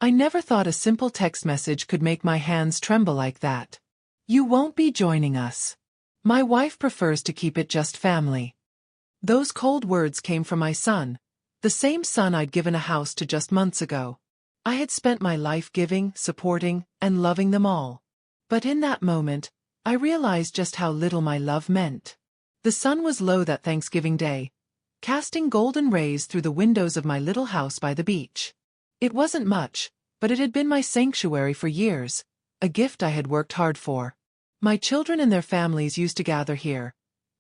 I never thought a simple text message could make my hands tremble like that. You won't be joining us. My wife prefers to keep it just family. Those cold words came from my son, the same son I'd given a house to just months ago. I had spent my life giving, supporting, and loving them all. But in that moment, I realized just how little my love meant. The sun was low that Thanksgiving Day, casting golden rays through the windows of my little house by the beach. It wasn't much, but it had been my sanctuary for years, a gift I had worked hard for. My children and their families used to gather here,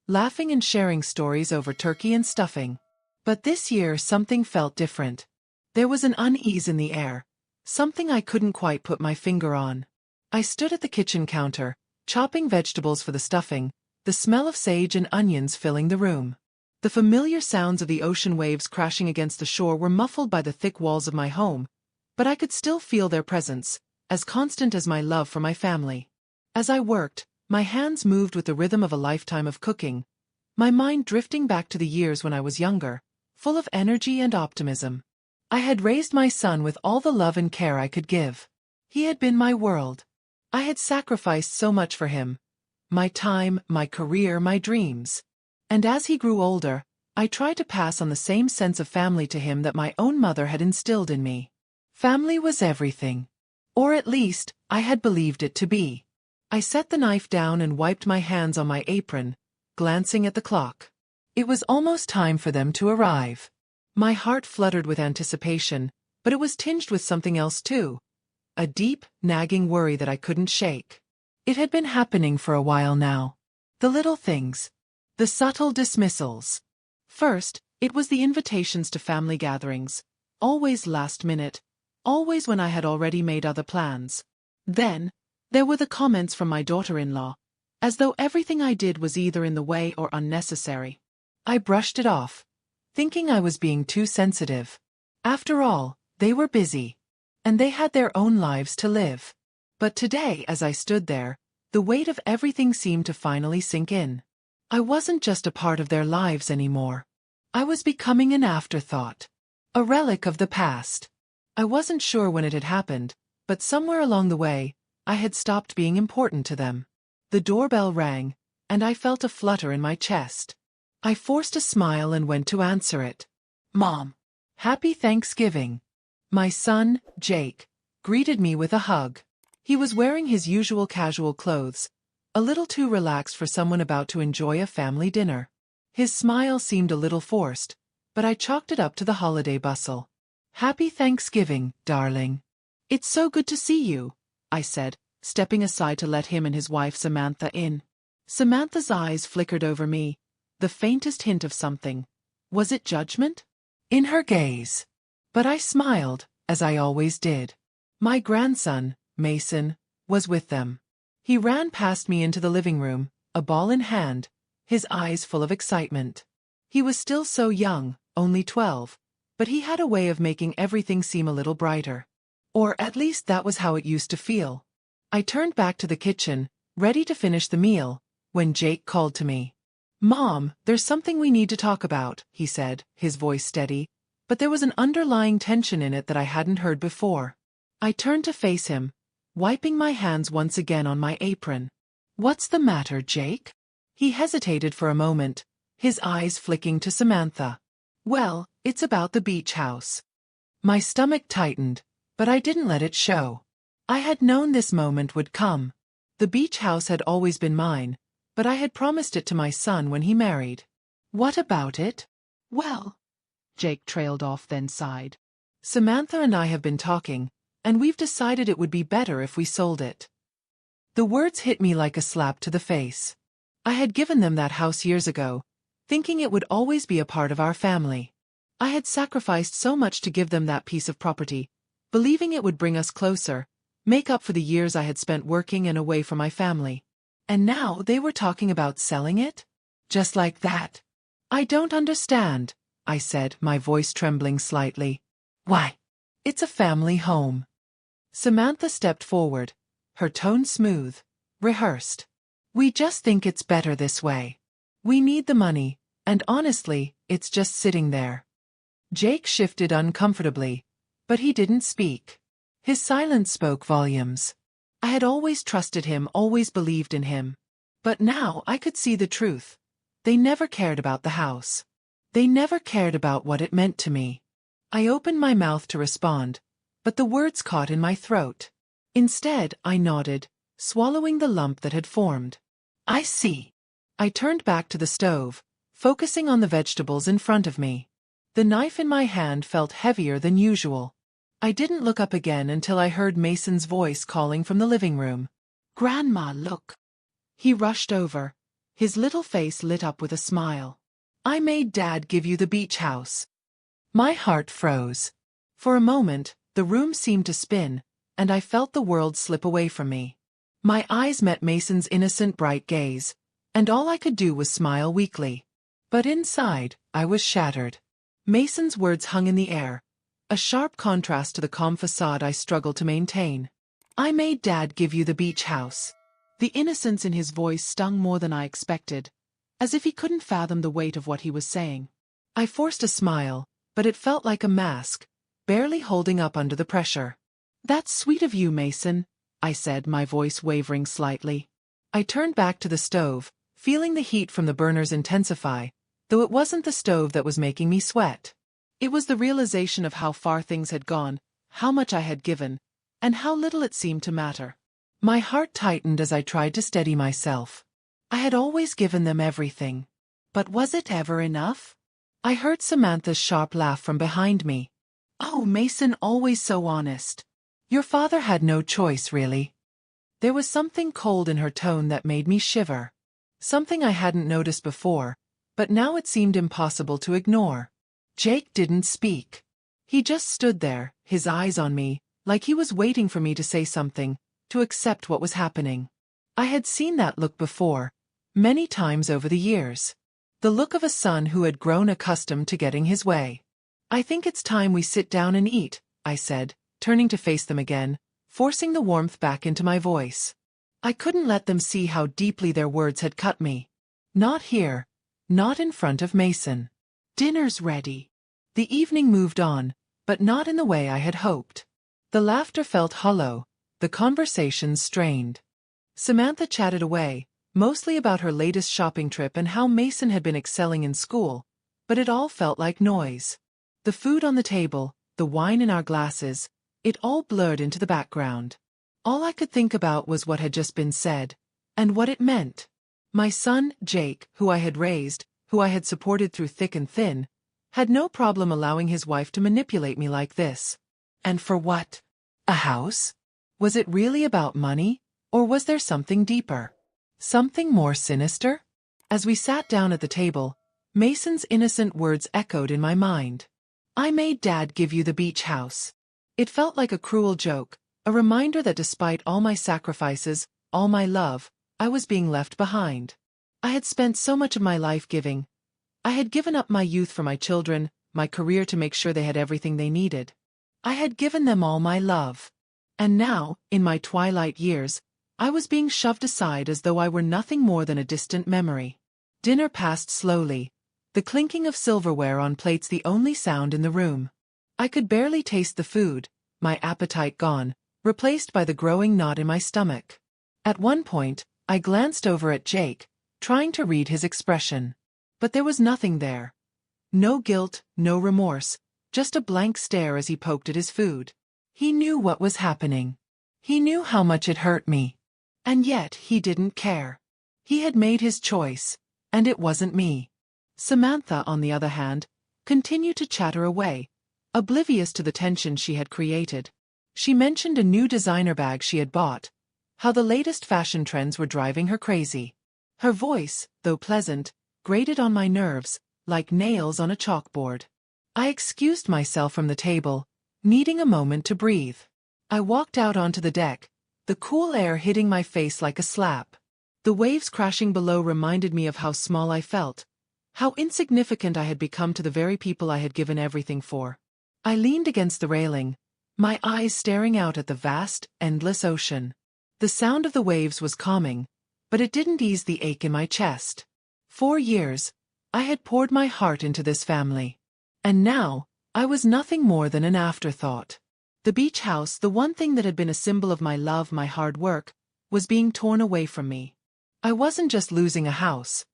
laughing and sharing stories over turkey and stuffing. But this year something felt different. There was an unease in the air, something I couldn't quite put my finger on. I stood at the kitchen counter, chopping vegetables for the stuffing, the smell of sage and onions filling the room. The familiar sounds of the ocean waves crashing against the shore were muffled by the thick walls of my home, but I could still feel their presence, as constant as my love for my family. As I worked, my hands moved with the rhythm of a lifetime of cooking, my mind drifting back to the years when I was younger, full of energy and optimism. I had raised my son with all the love and care I could give. He had been my world. I had sacrificed so much for him. My time, my career, my dreams. And as he grew older, I tried to pass on the same sense of family to him that my own mother had instilled in me. Family was everything. Or at least, I had believed it to be. I set the knife down and wiped my hands on my apron, glancing at the clock. It was almost time for them to arrive. My heart fluttered with anticipation, but it was tinged with something else too. A deep, nagging worry that I couldn't shake. It had been happening for a while now. The little things. The subtle dismissals. First, it was the invitations to family gatherings, always last minute, always when I had already made other plans. Then, there were the comments from my daughter-in-law, as though everything I did was either in the way or unnecessary. I brushed it off, thinking I was being too sensitive. After all, they were busy, and they had their own lives to live. But today, as I stood there, the weight of everything seemed to finally sink in. I wasn't just a part of their lives anymore. I was becoming an afterthought. A relic of the past. I wasn't sure when it had happened, but somewhere along the way, I had stopped being important to them. The doorbell rang, and I felt a flutter in my chest. I forced a smile and went to answer it. Mom. Happy Thanksgiving. My son, Jake, greeted me with a hug. He was wearing his usual casual clothes, a little too relaxed for someone about to enjoy a family dinner. His smile seemed a little forced, but I chalked it up to the holiday bustle. Happy Thanksgiving, darling. It's so good to see you, I said, stepping aside to let him and his wife Samantha in. Samantha's eyes flickered over me, the faintest hint of something. Was it judgment? In her gaze. But I smiled, as I always did. My grandson, Mason, was with them. He ran past me into the living room, a ball in hand, his eyes full of excitement. He was still so young, only 12, but he had a way of making everything seem a little brighter. Or at least that was how it used to feel. I turned back to the kitchen, ready to finish the meal, when Jake called to me. Mom, there's something we need to talk about, he said, his voice steady, but there was an underlying tension in it that I hadn't heard before. I turned to face him, wiping my hands once again on my apron. What's the matter, Jake? He hesitated for a moment, his eyes flicking to Samantha. Well, it's about the beach house. My stomach tightened, but I didn't let it show. I had known this moment would come. The beach house had always been mine, but I had promised it to my son when he married. What about it? Well, Jake trailed off then sighed. Samantha and I have been talking, and we've decided it would be better if we sold it. The words hit me like a slap to the face. I had given them that house years ago, thinking it would always be a part of our family. I had sacrificed so much to give them that piece of property, believing it would bring us closer, make up for the years I had spent working and away from my family. And now they were talking about selling it? Just like that. I don't understand, I said, my voice trembling slightly. Why? It's a family home. Samantha stepped forward, her tone smooth, rehearsed. We just think it's better this way. We need the money, and honestly, it's just sitting there. Jake shifted uncomfortably, but he didn't speak. His silence spoke volumes. I had always trusted him, always believed in him. But now I could see the truth. They never cared about the house. They never cared about what it meant to me. I opened my mouth to respond, but the words caught in my throat. Instead, I nodded, swallowing the lump that had formed. I see. I turned back to the stove, focusing on the vegetables in front of me. The knife in my hand felt heavier than usual. I didn't look up again until I heard Mason's voice calling from the living room. "Grandma, look." He rushed over, his little face lit up with a smile. "I made Dad give you the beach house." My heart froze. For a moment, the room seemed to spin, and I felt the world slip away from me. My eyes met Mason's innocent, bright gaze, and all I could do was smile weakly. But inside, I was shattered. Mason's words hung in the air, a sharp contrast to the calm facade I struggled to maintain. "I made Dad give you the beach house." The innocence in his voice stung more than I expected, as if he couldn't fathom the weight of what he was saying. I forced a smile, but it felt like a mask, barely holding up under the pressure. "That's sweet of you, Mason," I said, my voice wavering slightly. I turned back to the stove, feeling the heat from the burners intensify, though it wasn't the stove that was making me sweat. It was the realization of how far things had gone, how much I had given, and how little it seemed to matter. My heart tightened as I tried to steady myself. I had always given them everything. But was it ever enough? I heard Samantha's sharp laugh from behind me. "Oh, Mason, always so honest. Your father had no choice, really." There was something cold in her tone that made me shiver. Something I hadn't noticed before, but now it seemed impossible to ignore. Jake didn't speak. He just stood there, his eyes on me, like he was waiting for me to say something, to accept what was happening. I had seen that look before, many times over the years. The look of a son who had grown accustomed to getting his way. "I think it's time we sit down and eat," I said, turning to face them again, forcing the warmth back into my voice. I couldn't let them see how deeply their words had cut me. Not here. Not in front of Mason. "Dinner's ready." The evening moved on, but not in the way I had hoped. The laughter felt hollow, the conversations strained. Samantha chatted away, mostly about her latest shopping trip and how Mason had been excelling in school, but it all felt like noise. The food on the table, the wine in our glasses, it all blurred into the background. All I could think about was what had just been said, and what it meant. My son, Jake, who I had raised, who I had supported through thick and thin, had no problem allowing his wife to manipulate me like this. And for what? A house? Was it really about money, or was there something deeper? Something more sinister? As we sat down at the table, Mason's innocent words echoed in my mind. "I made Dad give you the beach house." It felt like a cruel joke, a reminder that despite all my sacrifices, all my love, I was being left behind. I had spent so much of my life giving. I had given up my youth for my children, my career to make sure they had everything they needed. I had given them all my love. And now, in my twilight years, I was being shoved aside as though I were nothing more than a distant memory. Dinner passed slowly, the clinking of silverware on plates the only sound in the room. I could barely taste the food, my appetite gone, replaced by the growing knot in my stomach. At one point, I glanced over at Jake, trying to read his expression. But there was nothing there. No guilt, no remorse, just a blank stare as he poked at his food. He knew what was happening. He knew how much it hurt me. And yet he didn't care. He had made his choice, and it wasn't me. Samantha, on the other hand, continued to chatter away, oblivious to the tension she had created. She mentioned a new designer bag she had bought, how the latest fashion trends were driving her crazy. Her voice, though pleasant, grated on my nerves, like nails on a chalkboard. I excused myself from the table, needing a moment to breathe. I walked out onto the deck, the cool air hitting my face like a slap. The waves crashing below reminded me of how small I felt, how insignificant I had become to the very people I had given everything for. I leaned against the railing, my eyes staring out at the vast, endless ocean. The sound of the waves was calming, but it didn't ease the ache in my chest. 4 years, I had poured my heart into this family. And now, I was nothing more than an afterthought. The beach house, the one thing that had been a symbol of my love, my hard work, was being torn away from me. I wasn't just losing a house.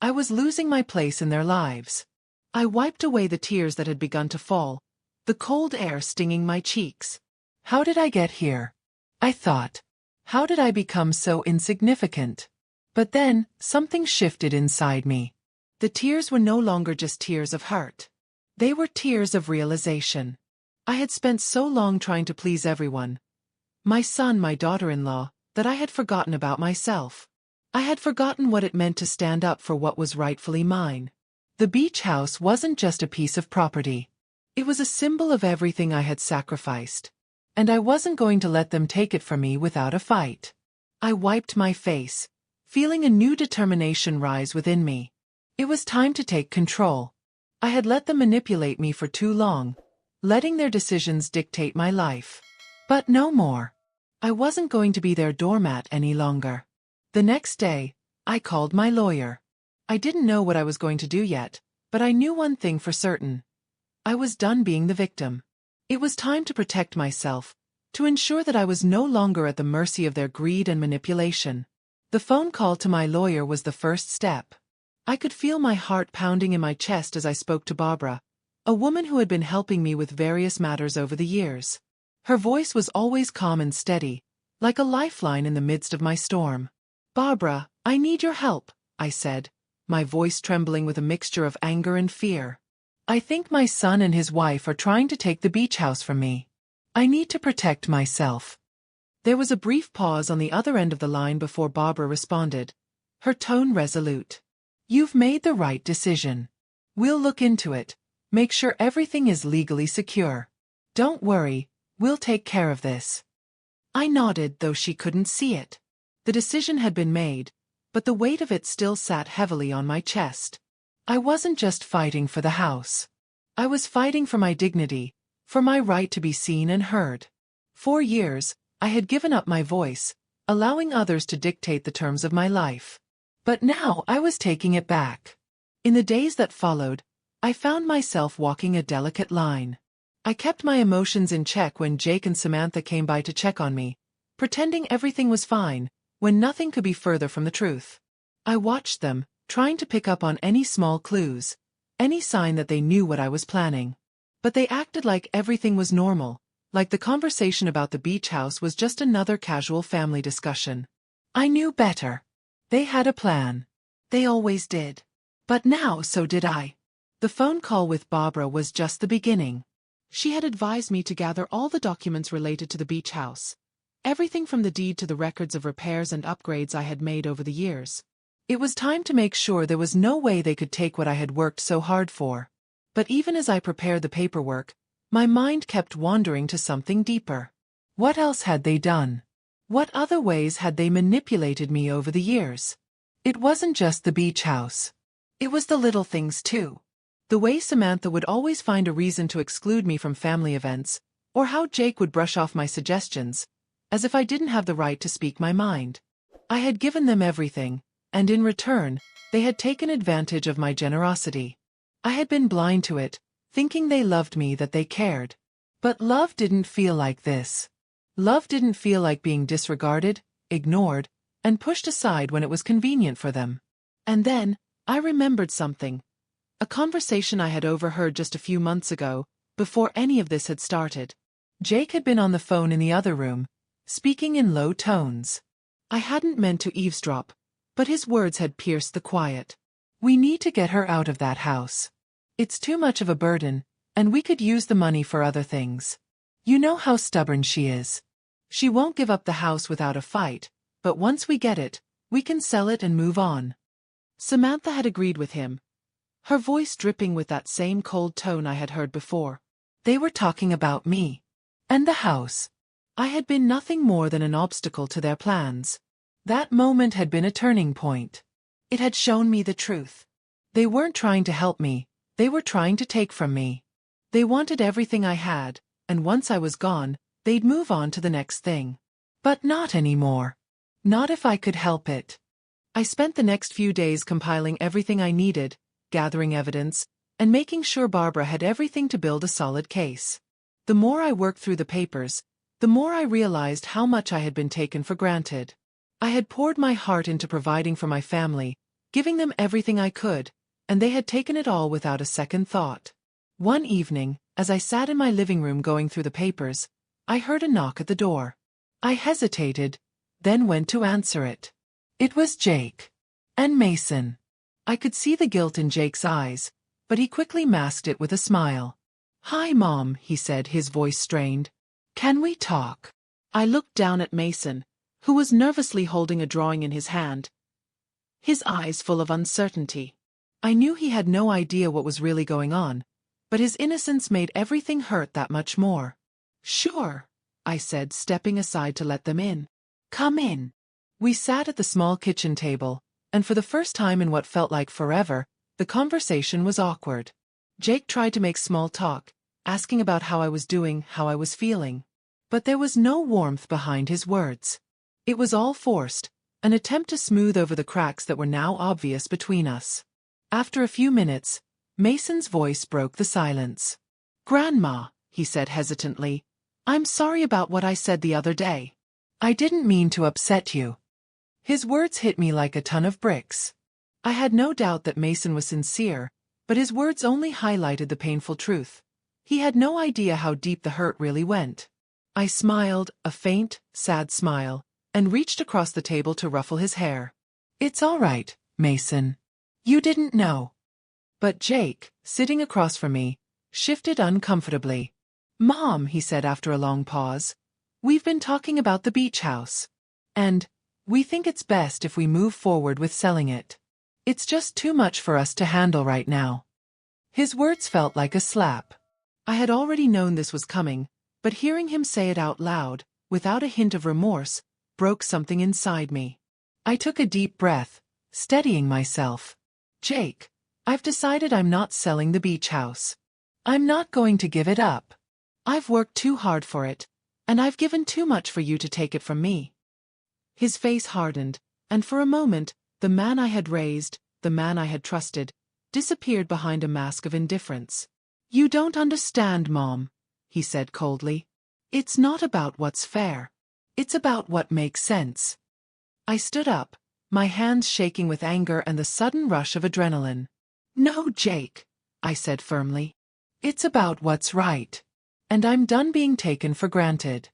I was losing my place in their lives. I wiped away the tears that had begun to fall, the cold air stinging my cheeks. How did I get here? I thought. How did I become so insignificant? But then, something shifted inside me. The tears were no longer just tears of hurt. They were tears of realization. I had spent so long trying to please everyone, my son, my daughter-in-law, that I had forgotten about myself. I had forgotten what it meant to stand up for what was rightfully mine. The beach house wasn't just a piece of property. It was a symbol of everything I had sacrificed. And I wasn't going to let them take it from me without a fight. I wiped my face, feeling a new determination rise within me. It was time to take control. I had let them manipulate me for too long, letting their decisions dictate my life. But no more. I wasn't going to be their doormat any longer. The next day, I called my lawyer. I didn't know what I was going to do yet, but I knew one thing for certain. I was done being the victim. It was time to protect myself, to ensure that I was no longer at the mercy of their greed and manipulation. The phone call to my lawyer was the first step. I could feel my heart pounding in my chest as I spoke to Barbara, a woman who had been helping me with various matters over the years. Her voice was always calm and steady, like a lifeline in the midst of my storm. "Barbara, I need your help," I said, my voice trembling with a mixture of anger and fear. "I think my son and his wife are trying to take the beach house from me. I need to protect myself." There was a brief pause on the other end of the line before Barbara responded, her tone resolute. "You've made the right decision. We'll look into it, make sure everything is legally secure. Don't worry, we'll take care of this." I nodded, though she couldn't see it. The decision had been made, but the weight of it still sat heavily on my chest. I wasn't just fighting for the house. I was fighting for my dignity, for my right to be seen and heard. For years, I had given up my voice, allowing others to dictate the terms of my life. But now I was taking it back. In the days that followed, I found myself walking a delicate line. I kept my emotions in check when Jake and Samantha came by to check on me, pretending everything was fine, when nothing could be further from the truth. I watched them, trying to pick up on any small clues, any sign that they knew what I was planning. But they acted like everything was normal, like the conversation about the beach house was just another casual family discussion. I knew better. They had a plan. They always did. But now so did I. The phone call with Barbara was just the beginning. She had advised me to gather all the documents related to the beach house. Everything from the deed to the records of repairs and upgrades I had made over the years. It was time to make sure there was no way they could take what I had worked so hard for. But even as I prepared the paperwork, my mind kept wandering to something deeper. What else had they done? What other ways had they manipulated me over the years? It wasn't just the beach house. It was the little things too. The way Samantha would always find a reason to exclude me from family events, or how Jake would brush off my suggestions, as if I didn't have the right to speak my mind. I had given them everything, and in return, they had taken advantage of my generosity. I had been blind to it, thinking they loved me, that they cared. But love didn't feel like this. Love didn't feel like being disregarded, ignored, and pushed aside when it was convenient for them. And then, I remembered something. A conversation I had overheard just a few months ago, before any of this had started. Jake had been on the phone in the other room, speaking in low tones. I hadn't meant to eavesdrop, but his words had pierced the quiet. "We need to get her out of that house. It's too much of a burden, and we could use the money for other things. You know how stubborn she is. She won't give up the house without a fight, but once we get it, we can sell it and move on." Samantha had agreed with him, her voice dripping with that same cold tone I had heard before. They were talking about me. And the house. I had been nothing more than an obstacle to their plans. That moment had been a turning point. It had shown me the truth. They weren't trying to help me, they were trying to take from me. They wanted everything I had, and once I was gone, they'd move on to the next thing. But not anymore. Not if I could help it. I spent the next few days compiling everything I needed, gathering evidence, and making sure Barbara had everything to build a solid case. The more I worked through the papers, the more I realized how much I had been taken for granted. I had poured my heart into providing for my family, giving them everything I could, and they had taken it all without a second thought. One evening, as I sat in my living room going through the papers, I heard a knock at the door. I hesitated, then went to answer it. It was Jake. And Mason. I could see the guilt in Jake's eyes, but he quickly masked it with a smile. "Hi, Mom," he said, his voice strained. "Can we talk?" I looked down at Mason, who was nervously holding a drawing in his hand, his eyes full of uncertainty. I knew he had no idea what was really going on, but his innocence made everything hurt that much more. "Sure," I said, stepping aside to let them in. "Come in." We sat at the small kitchen table, and for the first time in what felt like forever, the conversation was awkward. Jake tried to make small talk, asking about how I was doing, how I was feeling. But there was no warmth behind his words. It was all forced, an attempt to smooth over the cracks that were now obvious between us. After a few minutes, Mason's voice broke the silence. "Grandma," he said hesitantly, "I'm sorry about what I said the other day. I didn't mean to upset you." His words hit me like a ton of bricks. I had no doubt that Mason was sincere, but his words only highlighted the painful truth. He had no idea how deep the hurt really went. I smiled, a faint, sad smile, and reached across the table to ruffle his hair. "It's all right, Mason. You didn't know." But Jake, sitting across from me, shifted uncomfortably. "Mom," he said after a long pause, "we've been talking about the beach house. And we think it's best if we move forward with selling it. It's just too much for us to handle right now." His words felt like a slap. I had already known this was coming, but hearing him say it out loud, without a hint of remorse, broke something inside me. I took a deep breath, steadying myself. "Jake, I've decided I'm not selling the beach house. I'm not going to give it up. I've worked too hard for it, and I've given too much for you to take it from me." His face hardened, and for a moment, the man I had raised, the man I had trusted, disappeared behind a mask of indifference. "You don't understand, Mom," he said coldly. "It's not about what's fair. It's about what makes sense." I stood up, my hands shaking with anger and the sudden rush of adrenaline. "No, Jake," I said firmly. "It's about what's right. And I'm done being taken for granted."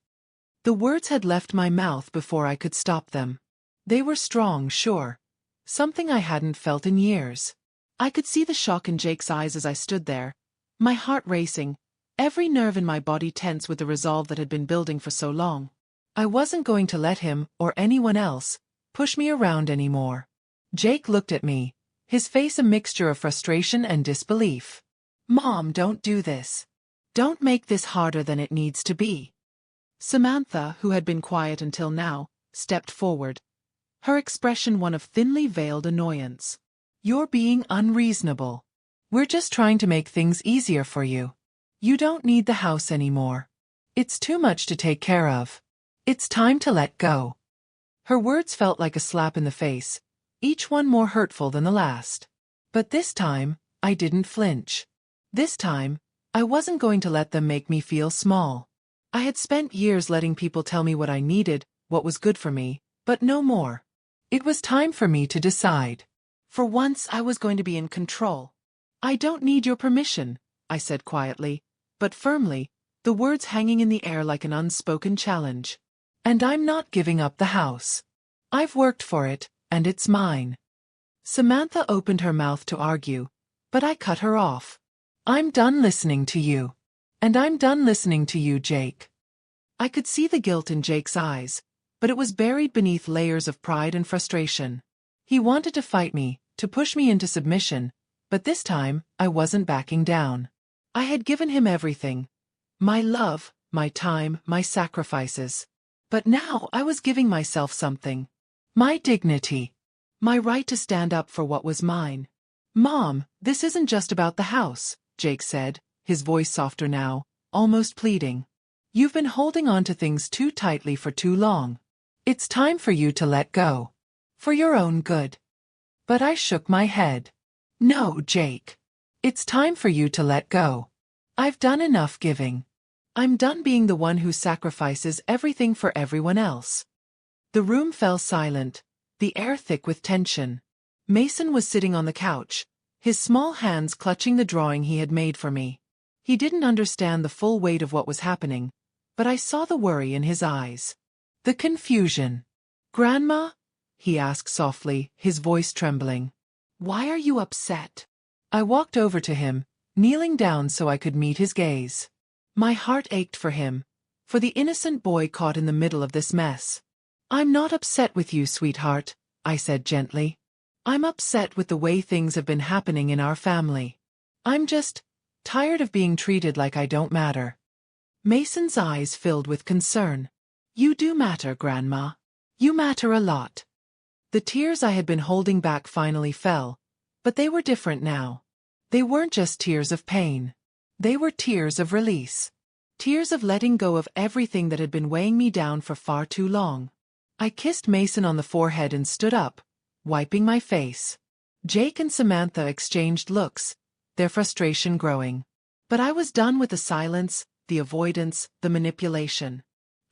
The words had left my mouth before I could stop them. They were strong, sure. Something I hadn't felt in years. I could see the shock in Jake's eyes as I stood there, my heart racing, every nerve in my body tense with the resolve that had been building for so long. I wasn't going to let him, or anyone else, push me around anymore. Jake looked at me, his face a mixture of frustration and disbelief. "Mom, don't do this. Don't make this harder than it needs to be." Samantha, who had been quiet until now, stepped forward, her expression one of thinly veiled annoyance. "You're being unreasonable. We're just trying to make things easier for you. You don't need the house anymore. It's too much to take care of. It's time to let go." Her words felt like a slap in the face, each one more hurtful than the last. But this time, I didn't flinch. This time, I wasn't going to let them make me feel small. I had spent years letting people tell me what I needed, what was good for me, but no more. It was time for me to decide. For once I was going to be in control. "I don't need your permission," I said quietly, but firmly, the words hanging in the air like an unspoken challenge. "And I'm not giving up the house. I've worked for it, and it's mine." Samantha opened her mouth to argue, but I cut her off. "I'm done listening to you. And I'm done listening to you, Jake." I could see the guilt in Jake's eyes, but it was buried beneath layers of pride and frustration. He wanted to fight me, to push me into submission, but this time, I wasn't backing down. I had given him everything. My love, my time, my sacrifices. But now I was giving myself something. My dignity. My right to stand up for what was mine. "Mom, this isn't just about the house," Jake said, his voice softer now, almost pleading. "You've been holding on to things too tightly for too long. It's time for you to let go. For your own good." But I shook my head. "No, Jake. It's time for you to let go. I've done enough giving. I'm done being the one who sacrifices everything for everyone else. The room fell silent, the air thick with tension. Mason was sitting on the couch, his small hands clutching the drawing he had made for me. He didn't understand the full weight of what was happening, but I saw the worry in his eyes. The confusion. "Grandma?" he asked softly, his voice trembling. "Why are you upset?" I walked over to him, kneeling down so I could meet his gaze. My heart ached for him, for the innocent boy caught in the middle of this mess. "I'm not upset with you, sweetheart," I said gently. "I'm upset with the way things have been happening in our family. I'm just tired of being treated like I don't matter." Mason's eyes filled with concern. "You do matter, Grandma. You matter a lot." The tears I had been holding back finally fell, but they were different now. They weren't just tears of pain. They were tears of release. Tears of letting go of everything that had been weighing me down for far too long. I kissed Mason on the forehead and stood up, wiping my face. Jake and Samantha exchanged looks, their frustration growing. But I was done with the silence, the avoidance, the manipulation.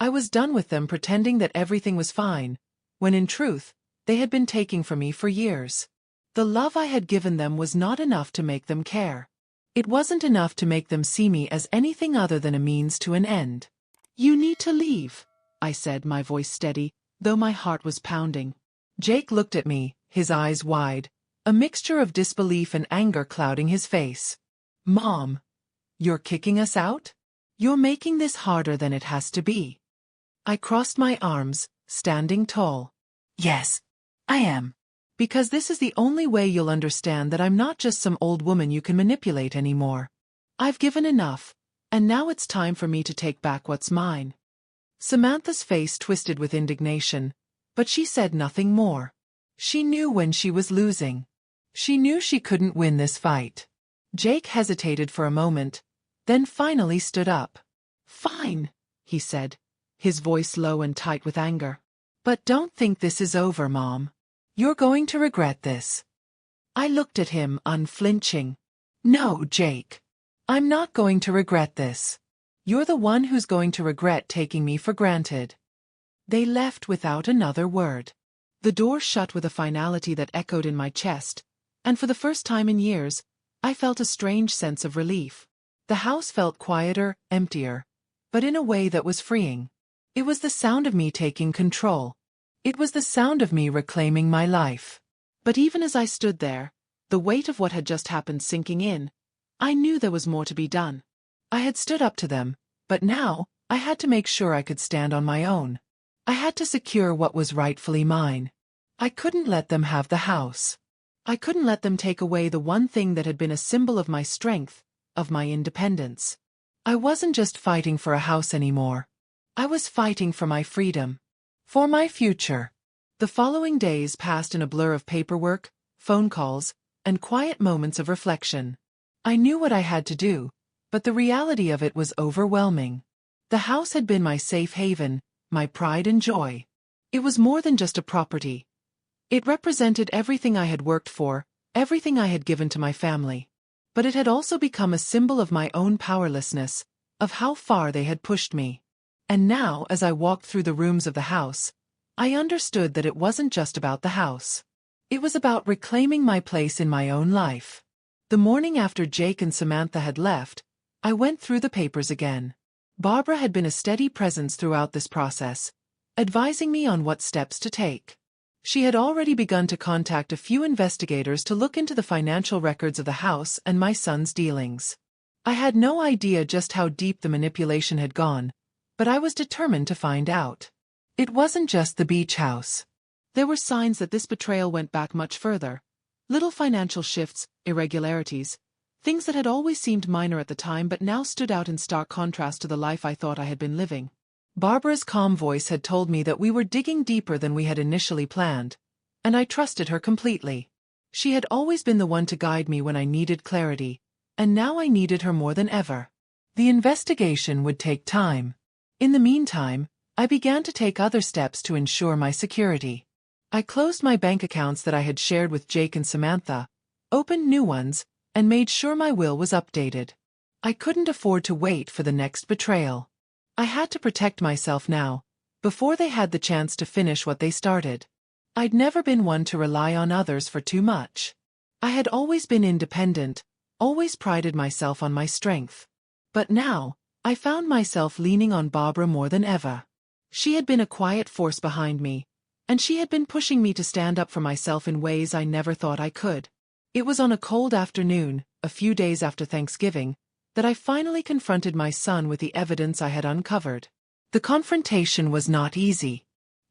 I was done with them pretending that everything was fine, when in truth, they had been taking from me for years. The love I had given them was not enough to make them care. It wasn't enough to make them see me as anything other than a means to an end. "You need to leave," I said, my voice steady, though my heart was pounding. Jake looked at me, his eyes wide, a mixture of disbelief and anger clouding his face. "Mom, you're kicking us out? You're making this harder than it has to be." I crossed my arms, standing tall. "Yes, I am. Because this is the only way you'll understand that I'm not just some old woman you can manipulate anymore. I've given enough, and now it's time for me to take back what's mine." Samantha's face twisted with indignation, but she said nothing more. She knew when she was losing. She knew she couldn't win this fight. Jake hesitated for a moment, then finally stood up. "Fine," he said, his voice low and tight with anger. "But don't think this is over, Mom. You're going to regret this." I looked at him, unflinching. "No, Jake. I'm not going to regret this. You're the one who's going to regret taking me for granted." They left without another word. The door shut with a finality that echoed in my chest, and for the first time in years, I felt a strange sense of relief. The house felt quieter, emptier, but in a way that was freeing. It was the sound of me taking control. It was the sound of me reclaiming my life. But even as I stood there, the weight of what had just happened sinking in, I knew there was more to be done. I had stood up to them, but now, I had to make sure I could stand on my own. I had to secure what was rightfully mine. I couldn't let them have the house. I couldn't let them take away the one thing that had been a symbol of my strength, of my independence. I wasn't just fighting for a house anymore. I was fighting for my freedom. For my future. The following days passed in a blur of paperwork, phone calls, and quiet moments of reflection. I knew what I had to do, but the reality of it was overwhelming. The house had been my safe haven, my pride and joy. It was more than just a property. It represented everything I had worked for, everything I had given to my family. But it had also become a symbol of my own powerlessness, of how far they had pushed me. And now, as I walked through the rooms of the house, I understood that it wasn't just about the house. It was about reclaiming my place in my own life. The morning after Jake and Samantha had left, I went through the papers again. Barbara had been a steady presence throughout this process, advising me on what steps to take. She had already begun to contact a few investigators to look into the financial records of the house and my son's dealings. I had no idea just how deep the manipulation had gone, but I was determined to find out. It wasn't just the beach house. There were signs that this betrayal went back much further. Little financial shifts, irregularities, things that had always seemed minor at the time but now stood out in stark contrast to the life I thought I had been living. Barbara's calm voice had told me that we were digging deeper than we had initially planned, and I trusted her completely. She had always been the one to guide me when I needed clarity, and now I needed her more than ever. The investigation would take time. In the meantime, I began to take other steps to ensure my security. I closed my bank accounts that I had shared with Jake and Samantha, opened new ones, and made sure my will was updated. I couldn't afford to wait for the next betrayal. I had to protect myself now, before they had the chance to finish what they started. I'd never been one to rely on others for too much. I had always been independent, always prided myself on my strength. But now, I found myself leaning on Barbara more than ever. She had been a quiet force behind me, and she had been pushing me to stand up for myself in ways I never thought I could. It was on a cold afternoon, a few days after Thanksgiving, that I finally confronted my son with the evidence I had uncovered. The confrontation was not easy.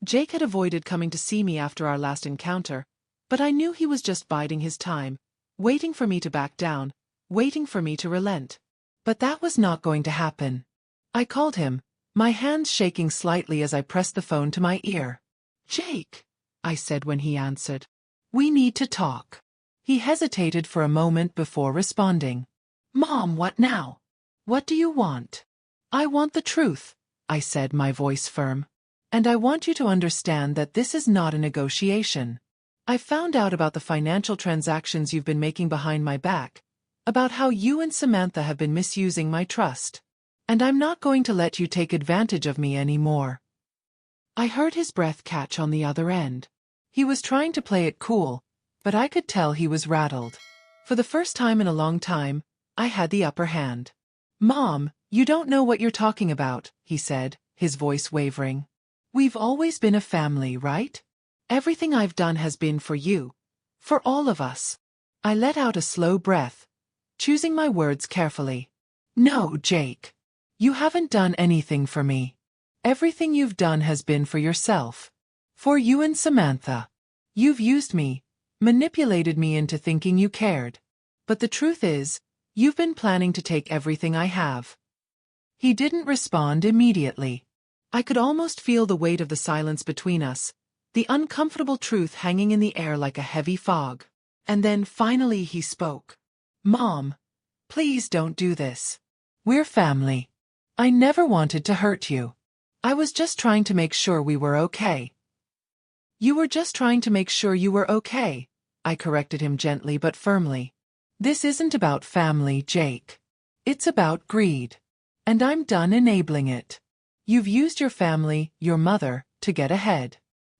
Jake had avoided coming to see me after our last encounter, but I knew he was just biding his time, waiting for me to back down, waiting for me to relent. But that was not going to happen. I called him, my hands shaking slightly as I pressed the phone to my ear. "Jake," I said when he answered. "We need to talk." He hesitated for a moment before responding. "Mom, what now? What do you want?" "I want the truth," I said, my voice firm. "And I want you to understand that this is not a negotiation. I found out about the financial transactions you've been making behind my back, about how you and Samantha have been misusing my trust. And I'm not going to let you take advantage of me anymore." I heard his breath catch on the other end. He was trying to play it cool, but I could tell he was rattled. For the first time in a long time, I had the upper hand. "Mom, you don't know what you're talking about," he said, his voice wavering. "We've always been a family, right? Everything I've done has been for you. For all of us." I let out a slow breath, choosing my words carefully. "No, Jake. You haven't done anything for me. Everything you've done has been for yourself. For you and Samantha. You've used me, manipulated me into thinking you cared. But the truth is, you've been planning to take everything I have." He didn't respond immediately. I could almost feel the weight of the silence between us, the uncomfortable truth hanging in the air like a heavy fog. And then finally he spoke. "Mom, please don't do this. We're family. I never wanted to hurt you. I was just trying to make sure we were okay." "You were just trying to make sure you were okay," I corrected him gently but firmly. "This isn't about family, Jake. It's about greed. And I'm done enabling it. You've used your family, your mother, to get ahead.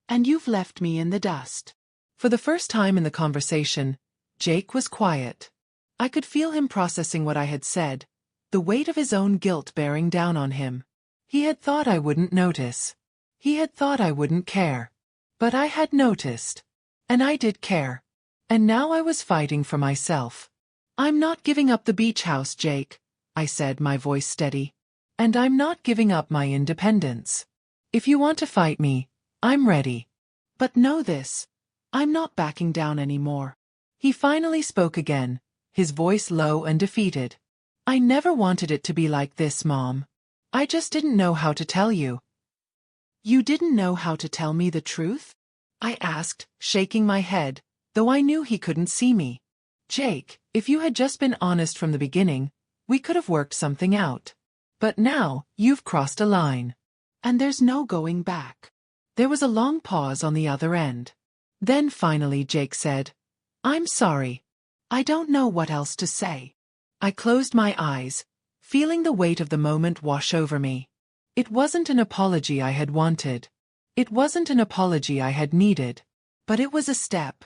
And you've left me in the dust." For the first time in the conversation, Jake was quiet. I could feel him processing what I had said, the weight of his own guilt bearing down on him. He had thought I wouldn't notice. He had thought I wouldn't care. But I had noticed. And I did care. And now I was fighting for myself. "I'm not giving up the beach house, Jake," I said, my voice steady. "And I'm not giving up my independence. If you want to fight me, I'm ready. But know this, I'm not backing down anymore." He finally spoke again, his voice low and defeated. "I never wanted it to be like this, Mom. I just didn't know how to tell you." "You didn't know how to tell me the truth?" I asked, shaking my head, though I knew he couldn't see me. "Jake, if you had just been honest from the beginning, we could have worked something out. But now, you've crossed a line. And there's no going back." There was a long pause on the other end. Then finally Jake said, "I'm sorry. I don't know what else to say." I closed my eyes, feeling the weight of the moment wash over me. It wasn't an apology I had wanted. It wasn't an apology I had needed. But it was a step.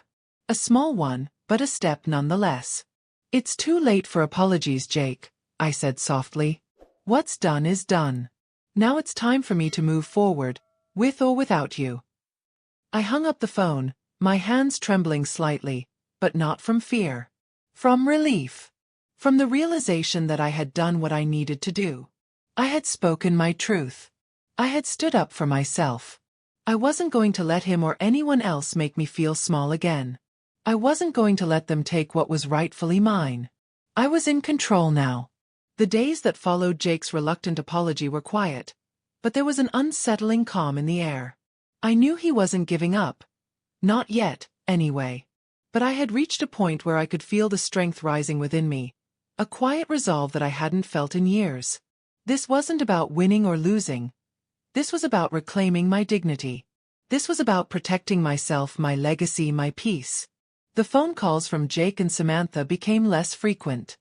A small one, but a step nonetheless. "It's too late for apologies, Jake," I said softly. "What's done is done. Now it's time for me to move forward, with or without you." I hung up the phone, my hands trembling slightly, but not from fear. From relief. From the realization that I had done what I needed to do. I had spoken my truth. I had stood up for myself. I wasn't going to let him or anyone else make me feel small again. I wasn't going to let them take what was rightfully mine. I was in control now. The days that followed Jake's reluctant apology were quiet, but there was an unsettling calm in the air. I knew he wasn't giving up. Not yet, anyway. But I had reached a point where I could feel the strength rising within me, a quiet resolve that I hadn't felt in years. This wasn't about winning or losing. This was about reclaiming my dignity. This was about protecting myself, my legacy, my peace. The phone calls from Jake and Samantha became less frequent.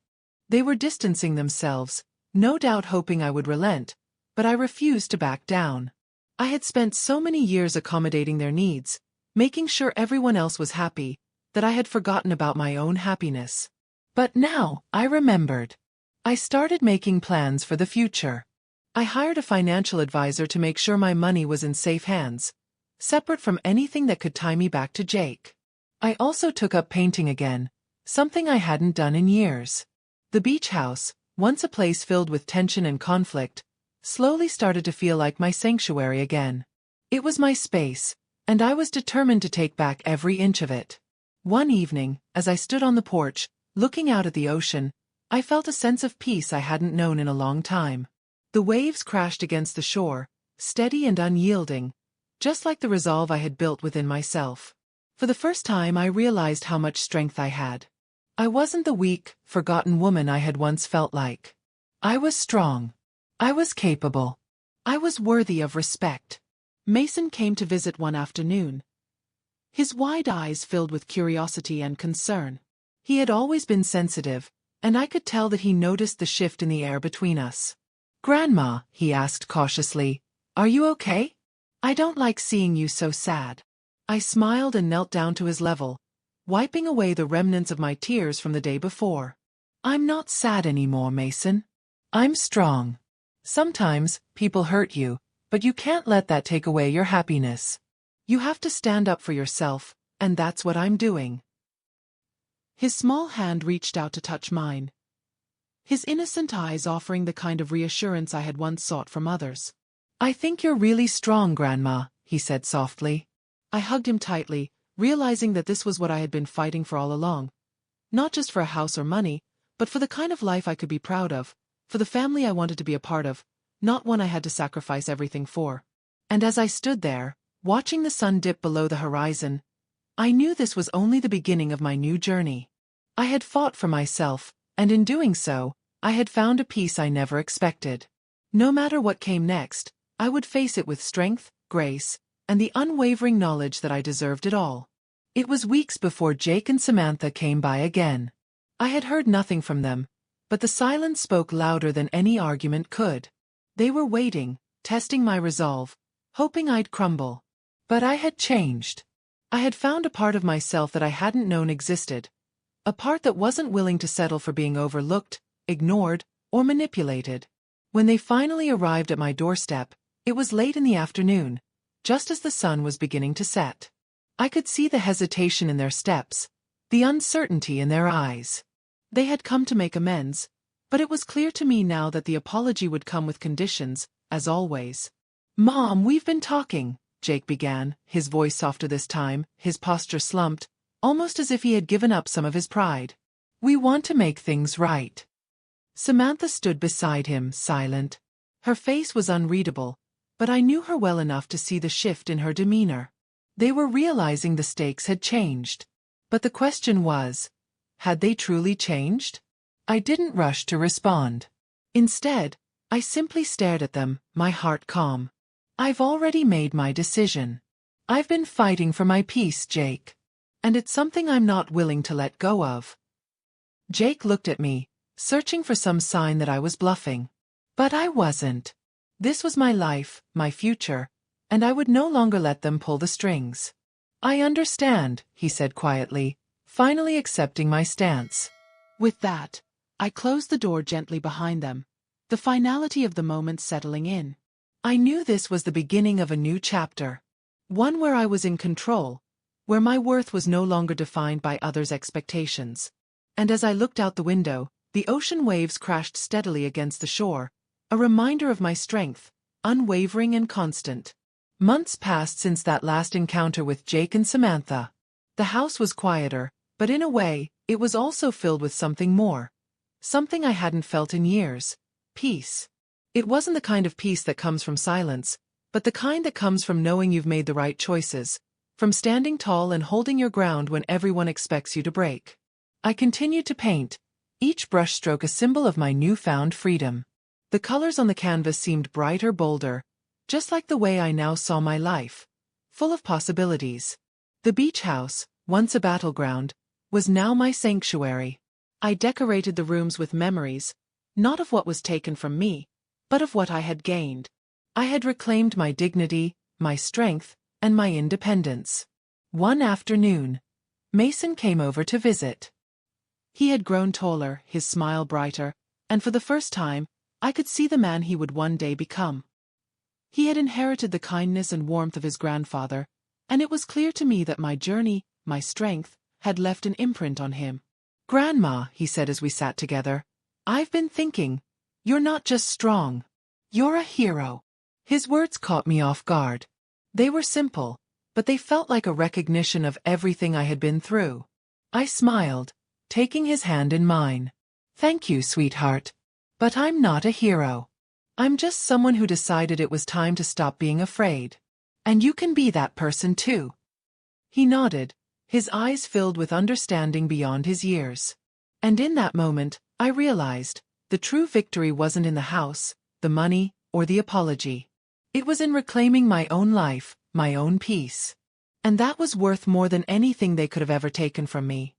They were distancing themselves, no doubt hoping I would relent, but I refused to back down. I had spent so many years accommodating their needs, making sure everyone else was happy, that I had forgotten about my own happiness. But now, I remembered. I started making plans for the future. I hired a financial advisor to make sure my money was in safe hands, separate from anything that could tie me back to Jake. I also took up painting again, something I hadn't done in years. The beach house, once a place filled with tension and conflict, slowly started to feel like my sanctuary again. It was my space, and I was determined to take back every inch of it. One evening, as I stood on the porch, looking out at the ocean, I felt a sense of peace I hadn't known in a long time. The waves crashed against the shore, steady and unyielding, just like the resolve I had built within myself. For the first time I realized how much strength I had. I wasn't the weak, forgotten woman I had once felt like. I was strong. I was capable. I was worthy of respect. Mason came to visit one afternoon. His wide eyes filled with curiosity and concern. He had always been sensitive, and I could tell that he noticed the shift in the air between us. "Grandma," he asked cautiously, "are you okay? I don't like seeing you so sad." I smiled and knelt down to his level, wiping away the remnants of my tears from the day before. "I'm not sad anymore, Mason. I'm strong. Sometimes, people hurt you, but you can't let that take away your happiness. You have to stand up for yourself, and that's what I'm doing." His small hand reached out to touch mine, his innocent eyes offering the kind of reassurance I had once sought from others. "I think you're really strong, Grandma," he said softly. I hugged him tightly, realizing that this was what I had been fighting for all along. Not just for a house or money, but for the kind of life I could be proud of, for the family I wanted to be a part of, not one I had to sacrifice everything for. And as I stood there, watching the sun dip below the horizon, I knew this was only the beginning of my new journey. I had fought for myself, and in doing so, I had found a peace I never expected. No matter what came next, I would face it with strength, grace, and the unwavering knowledge that I deserved it all. It was weeks before Jake and Samantha came by again. I had heard nothing from them, but the silence spoke louder than any argument could. They were waiting, testing my resolve, hoping I'd crumble. But I had changed. I had found a part of myself that I hadn't known existed, a part that wasn't willing to settle for being overlooked, ignored, or manipulated. When they finally arrived at my doorstep, it was late in the afternoon, just as the sun was beginning to set. I could see the hesitation in their steps, the uncertainty in their eyes. They had come to make amends, but it was clear to me now that the apology would come with conditions, as always. "Mom, we've been talking," Jake began, his voice softer this time, his posture slumped, almost as if he had given up some of his pride. "We want to make things right." Samantha stood beside him, silent. Her face was unreadable, but I knew her well enough to see the shift in her demeanor. They were realizing the stakes had changed. But the question was, had they truly changed? I didn't rush to respond. Instead, I simply stared at them, my heart calm. "I've already made my decision. I've been fighting for my peace, Jake. And it's something I'm not willing to let go of." Jake looked at me, searching for some sign that I was bluffing. But I wasn't. This was my life, my future, and I would no longer let them pull the strings. "I understand," he said quietly, finally accepting my stance. With that, I closed the door gently behind them, the finality of the moment settling in. I knew this was the beginning of a new chapter, one where I was in control, where my worth was no longer defined by others' expectations. And as I looked out the window, the ocean waves crashed steadily against the shore, a reminder of my strength, unwavering and constant. Months passed since that last encounter with Jake and Samantha. The house was quieter, but in a way, it was also filled with something more. Something I hadn't felt in years. Peace. It wasn't the kind of peace that comes from silence, but the kind that comes from knowing you've made the right choices, from standing tall and holding your ground when everyone expects you to break. I continued to paint, each brushstroke a symbol of my newfound freedom. The colors on the canvas seemed brighter, bolder, just like the way I now saw my life, full of possibilities. The beach house, once a battleground, was now my sanctuary. I decorated the rooms with memories, not of what was taken from me, but of what I had gained. I had reclaimed my dignity, my strength, and my independence. One afternoon, Mason came over to visit. He had grown taller, his smile brighter, and for the first time, I could see the man he would one day become. He had inherited the kindness and warmth of his grandfather, and it was clear to me that my journey, my strength, had left an imprint on him. "Grandma," he said as we sat together, "I've been thinking, you're not just strong. You're a hero." His words caught me off guard. They were simple, but they felt like a recognition of everything I had been through. I smiled, taking his hand in mine. "Thank you, sweetheart. But I'm not a hero. I'm just someone who decided it was time to stop being afraid. And you can be that person too." He nodded, his eyes filled with understanding beyond his years. And in that moment, I realized, the true victory wasn't in the house, the money, or the apology. It was in reclaiming my own life, my own peace. And that was worth more than anything they could have ever taken from me.